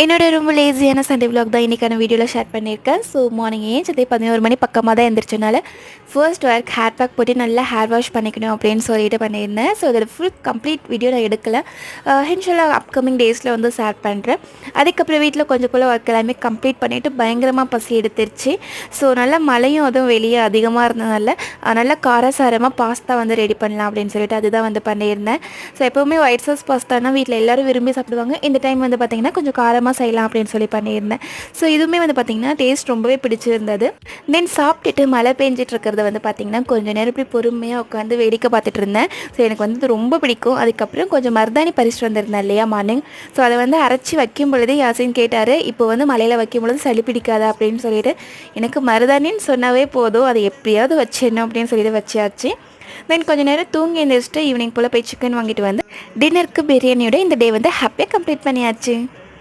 என்னோட ரொம்ப லேசியான Sunday vlog தான் இன்றைக்கான வீடியோவில் ஷேர் பண்ணியிருக்கேன். ஸோ மார்னிங் ஏஞ்சதே 11 மணி பக்கமாக தான் எழுந்திரிச்சனால ஃபர்ஸ்ட் ஒர்க் ஹேர் பேக் போட்டு நல்லா ஹேர் வாஷ் பண்ணிக்கணும் அப்படின்னு சொல்லிட்டு பண்ணியிருந்தேன். ஸோ அதில் ஃபுல் கம்ப்ளீட் வீடியோ நான் எடுக்கலை. இன்ஷால்லாஹ் அப்கமிங் டேஸில் வந்து ஷேர் பண்ணுறேன். அதுக்கப்புறம் வீட்டில் கொஞ்சம் போல் ஒர்க் எல்லாமே கம்ப்ளீட் பண்ணிவிட்டு பயங்கரமாக பசி எடுத்துருச்சு. ஸோ நல்லா மழையும் அதுவும் வெளியே அதிகமாக இருந்ததுனால நல்லா காரசாரமாக பாஸ்தா வந்து ரெடி பண்ணலாம் அப்படின்னு சொல்லிட்டு அதுதான் வந்து பண்ணியிருந்தேன். ஸோ எப்போவுமே ஒயிட் சாஸ் பாஸ்தானா வீட்டில் எல்லோரும் விரும்பி சாப்பிடுவாங்க. இந்த டைம் வந்து பார்த்திங்கன்னா கொஞ்சம் காரமாக செய்யலாம் அப்படின்னு சொல்லி பண்ணியிருந்தேன். ஸோ இதுவுமே வந்து பார்த்திங்கன்னா டேஸ்ட் ரொம்பவே பிடிச்சிருந்தது. தென் சாப்பிட்டுட்டு மழை பெஞ்சிட்டு இருக்கிறத வந்து பார்த்திங்கன்னா கொஞ்சம் நேரம் இப்படி பொறுமையாக உட்காந்து வேடிக்கை பார்த்துட்டு இருந்தேன். ஸோ எனக்கு வந்து ரொம்ப பிடிக்கும். அதுக்கப்புறம் கொஞ்சம் மருதாணி பறிச்சுட்டு வந்திருந்தேன் இல்லையா மார்னிங். ஸோ அதை வந்து அரைச்சி வைக்கும் பொழுதே யாசின் கேட்டார், இப்போ வந்து மலையில் வைக்கும் பொழுது சளி பிடிக்காதா அப்படின்னு சொல்லிட்டு. எனக்கு மருதாணின்னு சொன்னாவே போதும், அதை எப்படியாவது வச்சிடணும் அப்படின்னு சொல்லிட்டு வச்சாச்சு. தென் கொஞ்சம் நேரம் தூங்கி எழுந்திரிச்சிட்டு ஈவினிங் போல் போய் சிக்கன் வாங்கிட்டு வந்து டின்னருக்கு பிரியாணியோட இந்த டே வந்து ஹாப்பியாக கம்ப்ளீட் பண்ணியாச்சு.